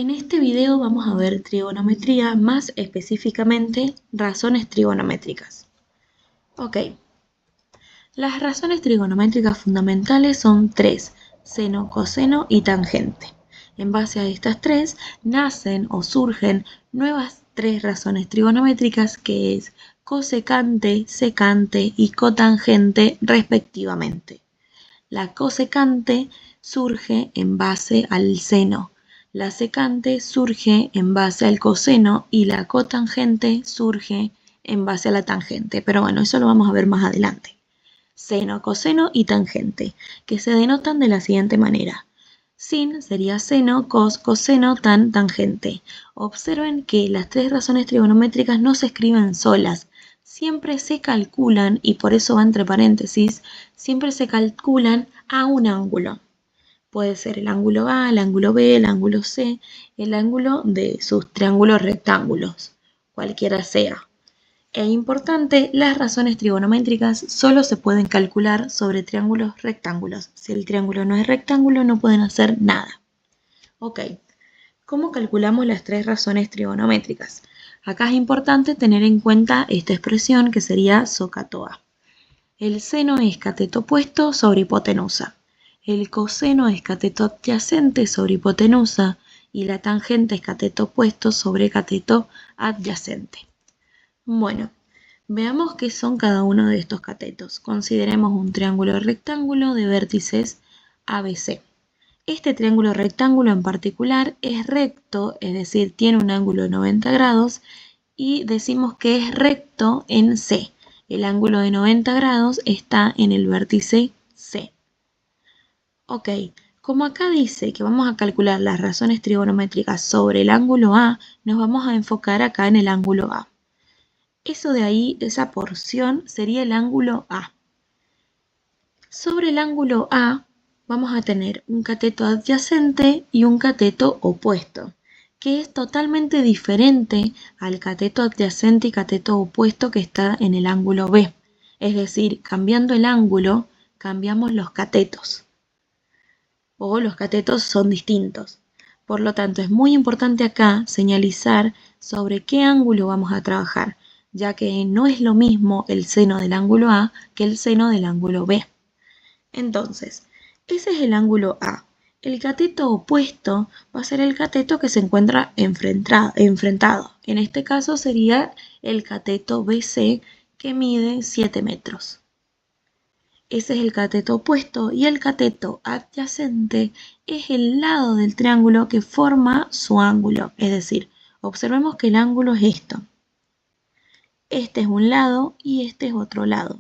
En este video vamos a ver trigonometría, más específicamente razones trigonométricas. Ok, las razones trigonométricas fundamentales son tres: seno, coseno y tangente. En base a estas tres nacen o surgen nuevas tres razones trigonométricas, que es cosecante, secante y cotangente respectivamente. La cosecante surge en base al seno, la secante surge en base al coseno y la cotangente surge en base a la tangente. Pero bueno, eso lo vamos a ver más adelante. Seno, coseno y tangente, que se denotan de la siguiente manera. Sin sería seno, cos, coseno, tan, tangente. Observen que las tres razones trigonométricas no se escriben solas, siempre se calculan, y por eso va entre paréntesis, siempre se calculan a un ángulo. Puede ser el ángulo A, el ángulo B, el ángulo C, el ángulo de sus triángulos rectángulos, cualquiera sea. Es importante, las razones trigonométricas solo se pueden calcular sobre triángulos rectángulos. Si el triángulo no es rectángulo, no pueden hacer nada. Ok, ¿cómo calculamos las tres razones trigonométricas? Acá es importante tener en cuenta esta expresión, que sería SOHCAHTOA. El seno es cateto opuesto sobre hipotenusa. El coseno es cateto adyacente sobre hipotenusa y la tangente es cateto opuesto sobre cateto adyacente. Bueno, veamos qué son cada uno de estos catetos. Consideremos un triángulo rectángulo de vértices ABC. Este triángulo rectángulo en particular es recto, es decir, tiene un ángulo de 90 grados, y decimos que es recto en C. El ángulo de 90 grados está en el vértice C. Ok, como acá dice que vamos a calcular las razones trigonométricas sobre el ángulo A, nos vamos a enfocar acá en el ángulo A. Eso de ahí, esa porción, sería el ángulo A. Sobre el ángulo A vamos a tener un cateto adyacente y un cateto opuesto, que es totalmente diferente al cateto adyacente y cateto opuesto que está en el ángulo B. Es decir, cambiando el ángulo, cambiamos los catetos, o los catetos son distintos. Por lo tanto, es muy importante acá señalizar sobre qué ángulo vamos a trabajar, ya que no es lo mismo el seno del ángulo A que el seno del ángulo B. Entonces, ese es el ángulo A. El cateto opuesto va a ser el cateto que se encuentra enfrentado. En este caso sería el cateto BC, que mide 7 metros. Ese es el cateto opuesto, y el cateto adyacente es el lado del triángulo que forma su ángulo. Es decir, observemos que el ángulo es esto. Este es un lado y este es otro lado.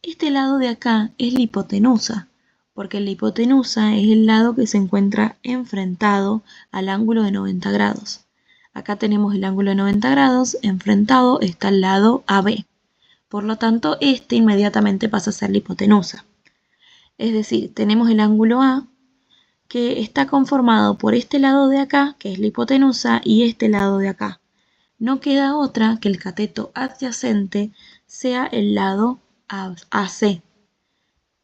Este lado de acá es la hipotenusa, porque la hipotenusa es el lado que se encuentra enfrentado al ángulo de 90 grados. Acá tenemos el ángulo de 90 grados, enfrentado está el lado AB. Por lo tanto, este inmediatamente pasa a ser la hipotenusa. Es decir, tenemos el ángulo A, que está conformado por este lado de acá, que es la hipotenusa, y este lado de acá. No queda otra que el cateto adyacente sea el lado AC.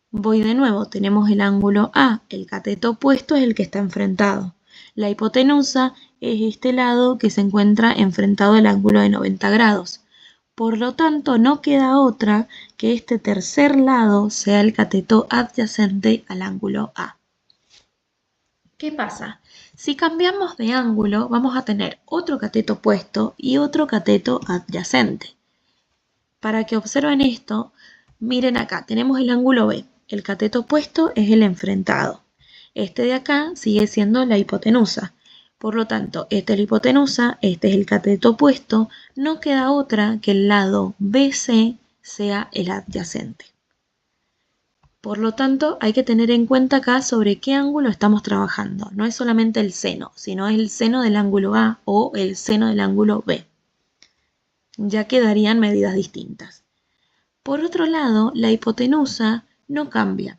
Voy de nuevo, tenemos el ángulo A, el cateto opuesto es el que está enfrentado. La hipotenusa es este lado que se encuentra enfrentado al ángulo de 90 grados. Por lo tanto, no queda otra que este tercer lado sea el cateto adyacente al ángulo A. ¿Qué pasa? Si cambiamos de ángulo, vamos a tener otro cateto opuesto y otro cateto adyacente. Para que observen esto, miren acá, tenemos el ángulo B. El cateto opuesto es el enfrentado. Este de acá sigue siendo la hipotenusa. Por lo tanto, esta es la hipotenusa, este es el cateto opuesto. No queda otra que el lado BC sea el adyacente. Por lo tanto, hay que tener en cuenta acá sobre qué ángulo estamos trabajando. No es solamente el seno, sino el seno del ángulo A o el seno del ángulo B. Ya quedarían medidas distintas. Por otro lado, la hipotenusa no cambia.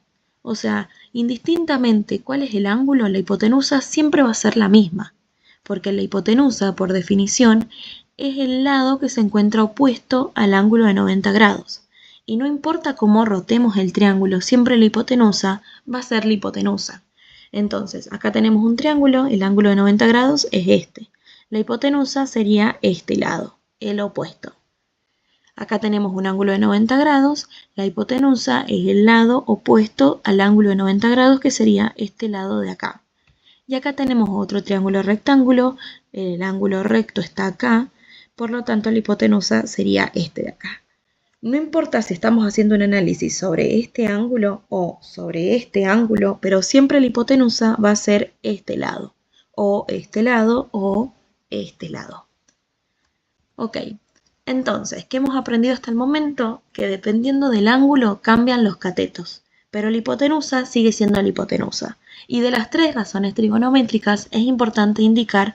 O sea, indistintamente cuál es el ángulo, la hipotenusa siempre va a ser la misma, porque la hipotenusa, por definición, es el lado que se encuentra opuesto al ángulo de 90 grados. Y no importa cómo rotemos el triángulo, siempre la hipotenusa va a ser la hipotenusa. Entonces, acá tenemos un triángulo, el ángulo de 90 grados es este. La hipotenusa sería este lado, el opuesto. Acá tenemos un ángulo de 90 grados, la hipotenusa es el lado opuesto al ángulo de 90 grados, que sería este lado de acá. Y acá tenemos otro triángulo rectángulo, el ángulo recto está acá, por lo tanto la hipotenusa sería este de acá. No importa si estamos haciendo un análisis sobre este ángulo o sobre este ángulo, pero siempre la hipotenusa va a ser este lado, o este lado, o este lado. Ok, entonces, ¿qué hemos aprendido hasta el momento? Que dependiendo del ángulo cambian los catetos, pero la hipotenusa sigue siendo la hipotenusa. Y de las tres razones trigonométricas es importante indicar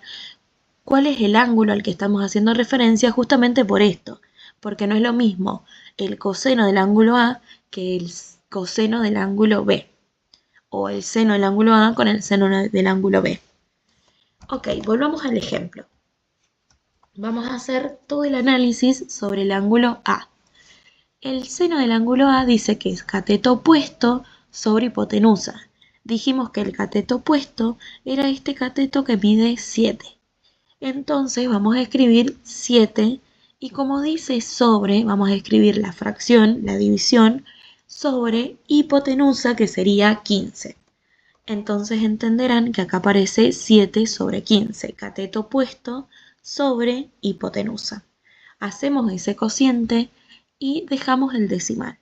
cuál es el ángulo al que estamos haciendo referencia justamente por esto, porque no es lo mismo el coseno del ángulo A que el coseno del ángulo B, o el seno del ángulo A con el seno del ángulo B. Ok, volvamos al ejemplo. Vamos a hacer todo el análisis sobre el ángulo A. El seno del ángulo A dice que es cateto opuesto sobre hipotenusa. Dijimos que el cateto opuesto era este cateto que mide 7. Entonces vamos a escribir 7 y como dice sobre, vamos a escribir la fracción, la división, sobre hipotenusa, que sería 15. Entonces entenderán que acá aparece 7 sobre 15, cateto opuesto sobre hipotenusa. Hacemos ese cociente y dejamos el decimal.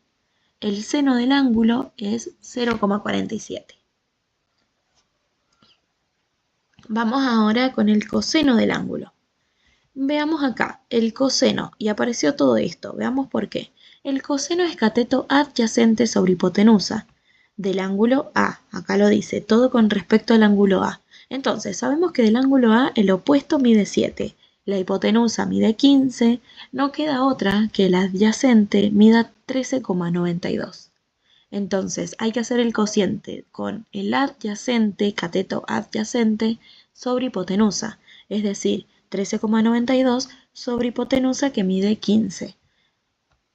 El seno del ángulo es 0,47. Vamos ahora con el coseno del ángulo. Veamos acá, el coseno, y apareció todo esto, veamos por qué. El coseno es cateto adyacente sobre hipotenusa del ángulo A, acá lo dice, todo con respecto al ángulo A. Entonces, sabemos que del ángulo A el opuesto mide 7, la hipotenusa mide 15, no queda otra que el adyacente mida 13,92. Entonces, hay que hacer el cociente con el adyacente, cateto adyacente, sobre hipotenusa, es decir, 13,92 sobre hipotenusa que mide 15.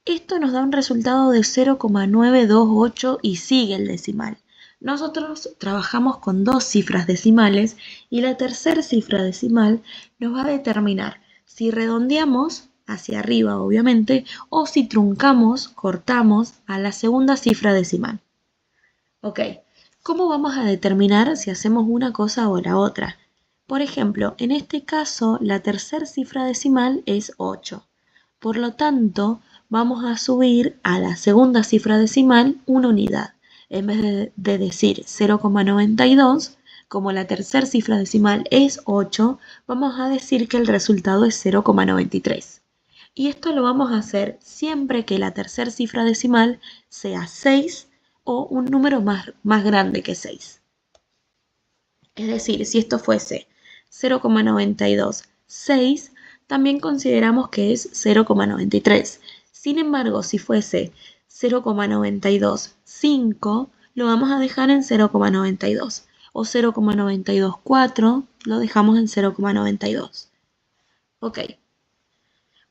Esto nos da un resultado de 0,928 y sigue el decimal. Nosotros trabajamos con dos cifras decimales y la tercera cifra decimal nos va a determinar si redondeamos hacia arriba, obviamente, o si truncamos, cortamos a la segunda cifra decimal. Ok, ¿cómo vamos a determinar si hacemos una cosa o la otra? Por ejemplo, en este caso, la tercera cifra decimal es 8. Por lo tanto, vamos a subir a la segunda cifra decimal una unidad. En vez de decir 0,92, como la tercera cifra decimal es 8, vamos a decir que el resultado es 0,93. Y esto lo vamos a hacer siempre que la tercera cifra decimal sea 6 o un número más grande que 6. Es decir, si esto fuese 0,92, 6, también consideramos que es 0,93. Sin embargo, si fuese 0,92, 5, lo vamos a dejar en 0,92. O 0,924 lo dejamos en 0,92. Ok.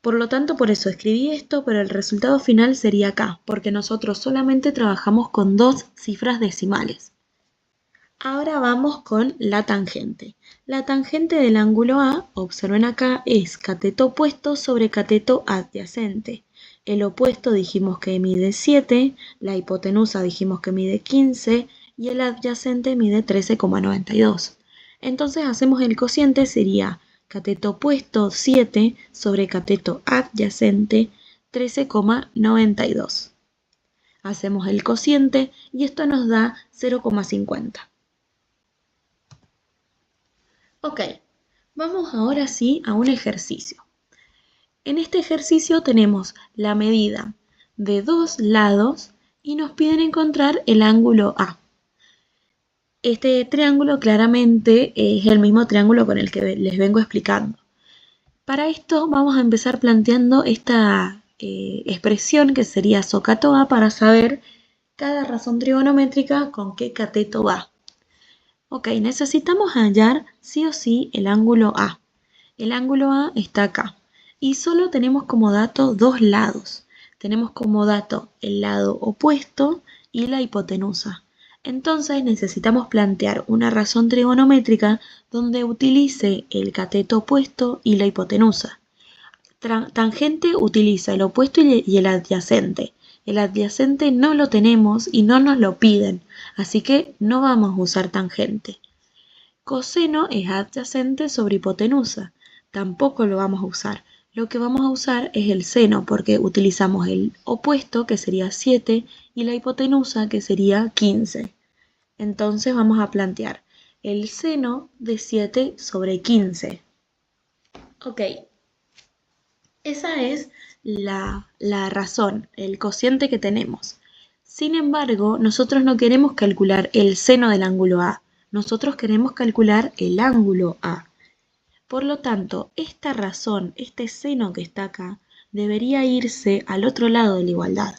Por lo tanto, por eso escribí esto, pero el resultado final sería acá, porque nosotros solamente trabajamos con dos cifras decimales. Ahora vamos con la tangente. La tangente del ángulo A, observen acá, es cateto opuesto sobre cateto adyacente. El opuesto dijimos que mide 7, la hipotenusa dijimos que mide 15 y el adyacente mide 13,92. Entonces hacemos el cociente, sería cateto opuesto 7 sobre cateto adyacente 13,92. Hacemos el cociente y esto nos da 0,50. Ok, vamos ahora sí a un ejercicio. En este ejercicio tenemos la medida de dos lados y nos piden encontrar el ángulo A. Este triángulo claramente es el mismo triángulo con el que les vengo explicando. Para esto vamos a empezar planteando esta expresión que sería SOHCAHTOA para saber cada razón trigonométrica con qué cateto va. Ok, necesitamos hallar sí o sí el ángulo A. El ángulo A está acá y solo tenemos como dato dos lados. Tenemos como dato el lado opuesto y la hipotenusa. Entonces necesitamos plantear una razón trigonométrica donde utilice el cateto opuesto y la hipotenusa. Tangente utiliza el opuesto y el adyacente. El adyacente no lo tenemos y no nos lo piden, así que no vamos a usar tangente. Coseno es adyacente sobre hipotenusa, tampoco lo vamos a usar. Lo que vamos a usar es el seno porque utilizamos el opuesto que sería 7 y la hipotenusa que sería 15. Entonces vamos a plantear el seno de 7 sobre 15. Ok, esa es la razón, el cociente que tenemos. Sin embargo, nosotros no queremos calcular el seno del ángulo A, nosotros queremos calcular el ángulo A. Por lo tanto, esta razón, este seno que está acá, debería irse al otro lado de la igualdad.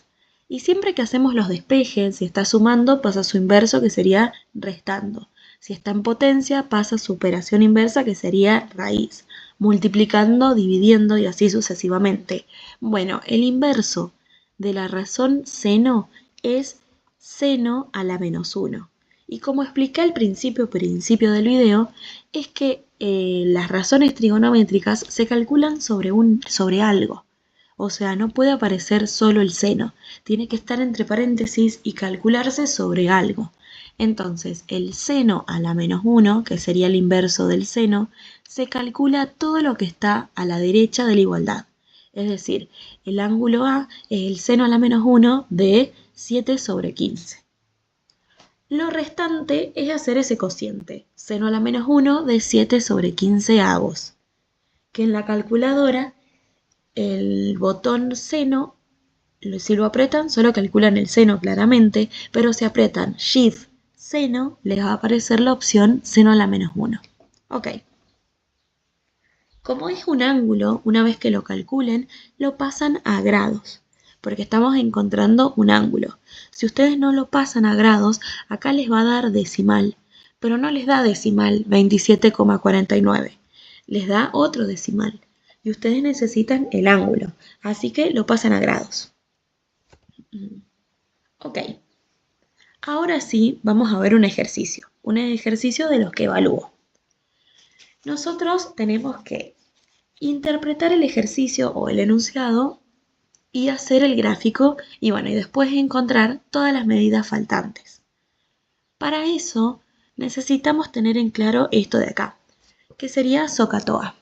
Y siempre que hacemos los despejes, si está sumando, pasa su inverso, que sería restando. Si está en potencia, pasa su operación inversa, que sería raíz, multiplicando, dividiendo y así sucesivamente. Bueno, el inverso de la razón seno es seno a la menos 1. Y como expliqué al principio del video, es que las razones trigonométricas se calculan sobre algo. O sea, no puede aparecer solo el seno, tiene que estar entre paréntesis y calcularse sobre algo. Entonces, el seno a la menos 1, que sería el inverso del seno, se calcula todo lo que está a la derecha de la igualdad. Es decir, el ángulo A es el seno a la menos 1 de 7 sobre 15. Lo restante es hacer ese cociente, seno a la menos 1 de 7 sobre 15 avos, que en la calculadora el botón seno, si lo apretan, solo calculan el seno claramente, pero si apretan Shift seno, les va a aparecer la opción seno a la menos 1. Ok. Como es un ángulo, una vez que lo calculen, lo pasan a grados, porque estamos encontrando un ángulo. Si ustedes no lo pasan a grados, acá les va a dar decimal, pero no les da decimal 27,49, les da otro decimal. Y ustedes necesitan el ángulo, así que lo pasan a grados. Ok, ahora sí vamos a ver un ejercicio de los que evalúo. Nosotros tenemos que interpretar el ejercicio o el enunciado y hacer el gráfico y bueno, y después encontrar todas las medidas faltantes. Para eso necesitamos tener en claro esto de acá, que sería SOHCAHTOA.